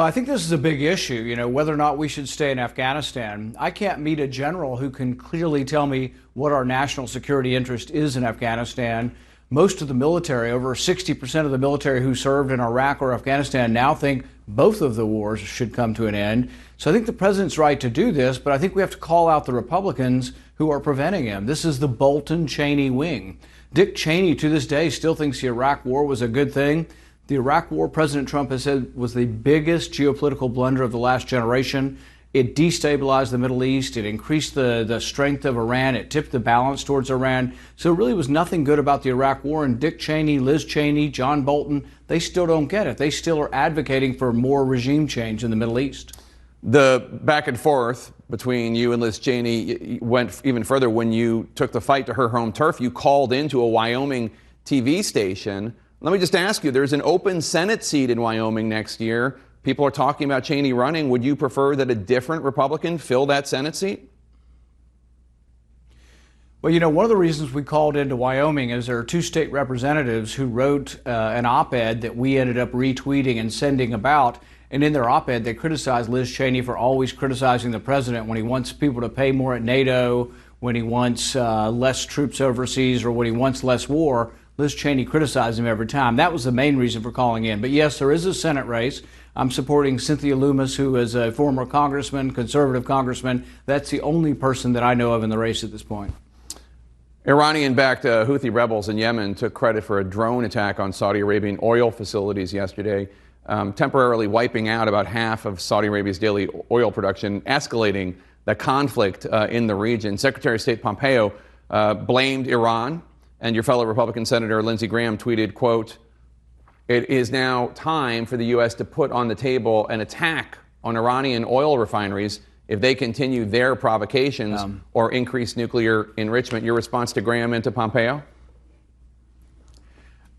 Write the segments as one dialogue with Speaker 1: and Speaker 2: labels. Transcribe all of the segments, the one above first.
Speaker 1: I think this is a big issue, whether or not we should stay in Afghanistan. I can't meet a general who can clearly tell me what our national security interest is in Afghanistan. Most of the military, over 60% of the military who served in Iraq or Afghanistan, now think both of the wars should come to an end. So I think the president's right to do this, but I think we have to call out the Republicans who are preventing him. This is the Bolton-Cheney wing. Dick Cheney, to this day, still thinks the Iraq war was a good thing. The Iraq war, President Trump has said, was the biggest geopolitical blunder of the last generation. It destabilized the Middle East. It increased the strength of Iran. It tipped the balance towards Iran. So it really was nothing good about the Iraq war. And Dick Cheney, Liz Cheney, John Bolton, they still don't get it. They still are advocating for more regime change in the Middle East.
Speaker 2: The back and forth between you and Liz Cheney went even further when you took the fight to her home turf. You called into a Wyoming TV station. Let me just ask you, there's an open Senate seat in Wyoming next year. People are talking about Cheney running. Would you prefer that a different Republican fill that Senate seat?
Speaker 1: Well, one of the reasons we called into Wyoming is there are two state representatives who wrote an op-ed that we ended up retweeting and sending about. And in their op-ed, they criticized Liz Cheney for always criticizing the president when he wants people to pay more at NATO, when he wants less troops overseas, or when he wants less war. Liz Cheney criticized him every time. That was the main reason for calling in. But yes, there is a Senate race. I'm supporting Cynthia Lummis, who is a former congressman, conservative congressman. That's the only person that I know of in the race at this point.
Speaker 2: Iranian-backed Houthi rebels in Yemen took credit for a drone attack on Saudi Arabian oil facilities yesterday, temporarily wiping out about half of Saudi Arabia's daily oil production, escalating the conflict in the region. Secretary of State Pompeo blamed Iran. And your fellow Republican Senator Lindsey Graham tweeted, quote, "It is now time for the U.S. to put on the table an attack on Iranian oil refineries if they continue their provocations or increase nuclear enrichment." Your response to Graham and to Pompeo?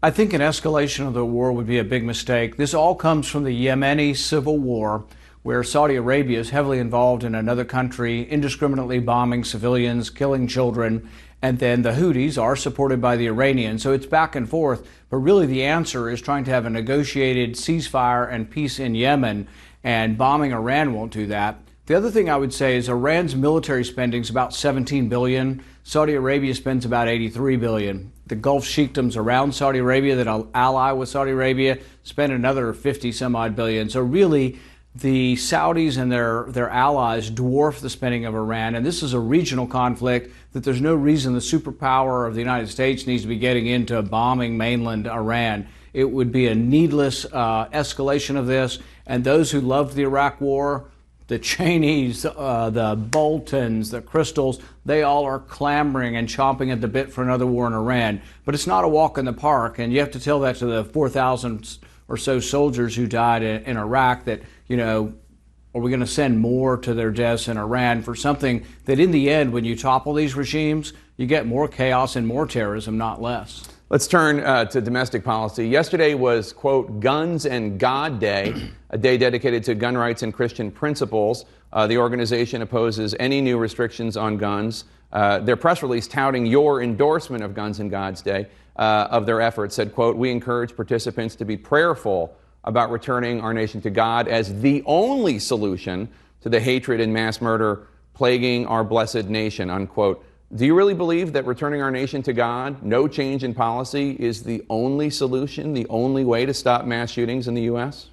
Speaker 1: I think an escalation of the war would be a big mistake. This all comes from the Yemeni civil war, where Saudi Arabia is heavily involved in another country, indiscriminately bombing civilians, killing children. And then the Houthis are supported by the Iranians. So it's back and forth. But really the answer is trying to have a negotiated ceasefire and peace in Yemen. And bombing Iran won't do that. The other thing I would say is Iran's military spending is about $17 billion. Saudi Arabia spends about $83 billion. The Gulf Sheikdoms around Saudi Arabia that ally with Saudi Arabia spend another 50 some odd billion. So really, the Saudis and their allies dwarf the spending of Iran, and this is a regional conflict that there's no reason the superpower of the United States needs to be getting into bombing mainland Iran. It would be a needless escalation of this, and those who loved the Iraq war, the Cheneys, the Boltons, the Crystals, they all are clamoring and chomping at the bit for another war in Iran. But it's not a walk in the park, and you have to tell that to the 4,000 or so soldiers who died in Iraq that, are we going to send more to their deaths in Iran for something that in the end, when you topple these regimes, you get more chaos and more terrorism, not less.
Speaker 2: Let's turn to domestic policy. Yesterday was, quote, Guns and God Day, a day dedicated to gun rights and Christian principles. The organization opposes any new restrictions on guns. Their press release touting your endorsement of Guns and God's Day of their efforts said, quote, "We encourage participants to be prayerful about returning our nation to God as the only solution to the hatred and mass murder plaguing our blessed nation," unquote. Do you really believe that returning our nation to God, no change in policy, is the only solution, the only way to stop mass shootings in the U.S.?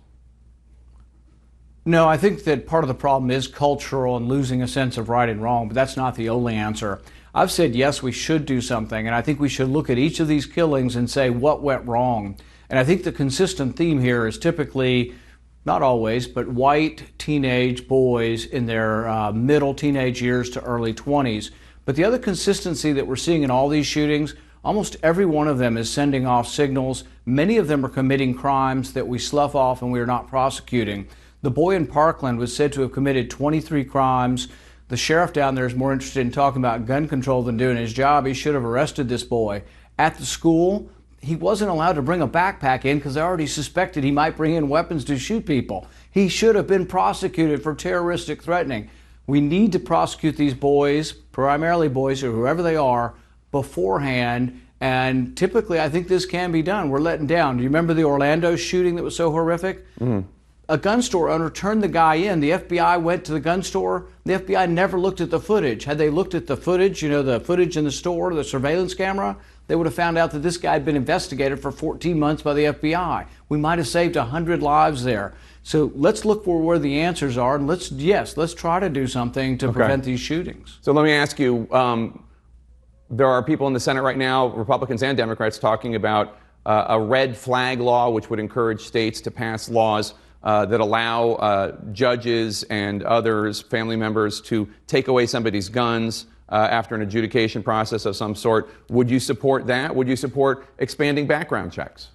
Speaker 1: No, I think that part of the problem is cultural and losing a sense of right and wrong, but that's not the only answer. I've said, yes, we should do something, and I think we should look at each of these killings and say what went wrong. And I think the consistent theme here is typically, not always, but white teenage boys in their middle teenage years to early 20s. But the other consistency that we're seeing in all these shootings, almost every one of them is sending off signals. Many of them are committing crimes that we slough off and we are not prosecuting. The boy in Parkland was said to have committed 23 crimes. The sheriff down there is more interested in talking about gun control than doing his job. He should have arrested this boy. At the school, he wasn't allowed to bring a backpack in because they already suspected he might bring in weapons to shoot people. He should have been prosecuted for terroristic threatening. We need to prosecute these boys, primarily boys or whoever they are, beforehand. And typically, I think this can be done. We're letting down. Do you remember the Orlando shooting that was so horrific? Mm-hmm. a gun store owner turned the guy in. The FBI went to the gun store. The FBI never looked at the footage. Had they looked at the footage, the footage in the store, the surveillance camera, they would have found out that this guy had been investigated for 14 months by the FBI. We might have saved 100 lives there. So let's look for where the answers are, and let's try to do something to prevent these shootings.
Speaker 2: So let me ask you, there are people in the Senate right now, Republicans and Democrats, talking about a red flag law, which would encourage states to pass laws that allow judges and others, family members, to take away somebody's guns after an adjudication process of some sort. Would you support that? Would you support expanding background checks?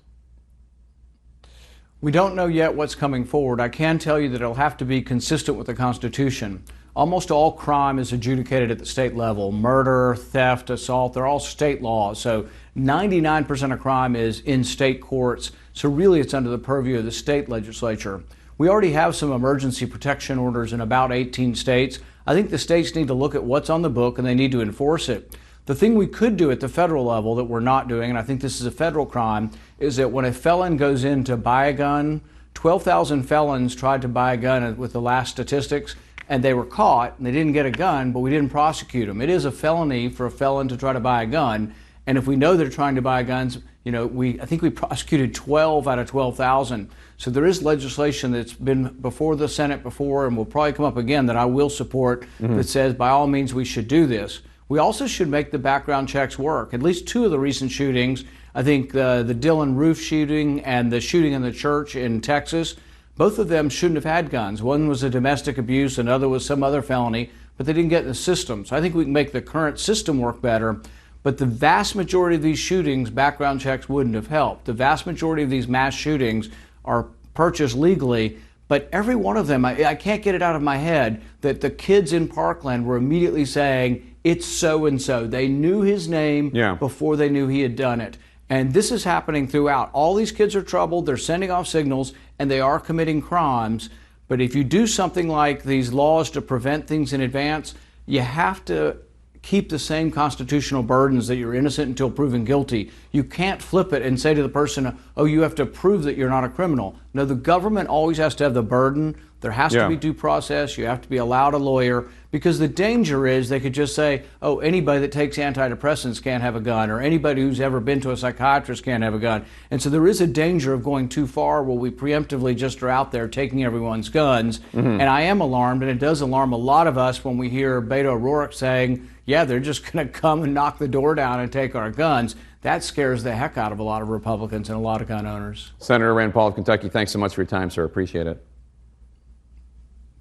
Speaker 1: We don't know yet what's coming forward. I can tell you that it'll have to be consistent with the Constitution. Almost all crime is adjudicated at the state level. Murder, theft, assault, they're all state laws. So 99% of crime is in state courts. So really it's under the purview of the state legislature. We already have some emergency protection orders in about 18 states. I think the states need to look at what's on the book and they need to enforce it. The thing we could do at the federal level that we're not doing, and I think this is a federal crime, is that when a felon goes in to buy a gun, 12,000 felons tried to buy a gun with the last statistics, and they were caught, and they didn't get a gun, but we didn't prosecute them. It is a felony for a felon to try to buy a gun, and if we know they're trying to buy guns, I think we prosecuted 12 out of 12,000. So there is legislation that's been before the Senate before, and will probably come up again, that I will support, that says by all means we should do this. We also should make the background checks work. At least two of the recent shootings, I think the Dylan Roof shooting and the shooting in the church in Texas, both of them shouldn't have had guns. One was a domestic abuse, another was some other felony, but they didn't get in the system. So I think we can make the current system work better. But the vast majority of these shootings, background checks wouldn't have helped. The vast majority of these mass shootings are purchased legally, but every one of them, I can't get it out of my head that the kids in Parkland were immediately saying, it's so-and-so. They knew his name before they knew he had done it. And this is happening throughout. All these kids are troubled, they're sending off signals, and they are committing crimes. But if you do something like these laws to prevent things in advance, you have to keep the same constitutional burdens that you're innocent until proven guilty. You can't flip it and say to the person, oh, you have to prove that you're not a criminal. No, the government always has to have the burden. There has to be due process. You have to be allowed a lawyer, because the danger is they could just say, oh, anybody that takes antidepressants can't have a gun, or anybody who's ever been to a psychiatrist can't have a gun. And so there is a danger of going too far where we preemptively just are out there taking everyone's guns. And I am alarmed, and it does alarm a lot of us when we hear Beto O'Rourke saying, yeah, they're just going to come and knock the door down and take our guns. That scares the heck out of a lot of Republicans and a lot of gun owners.
Speaker 2: Senator Rand Paul of Kentucky, thanks so much for your time, sir. Appreciate it.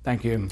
Speaker 1: Thank you.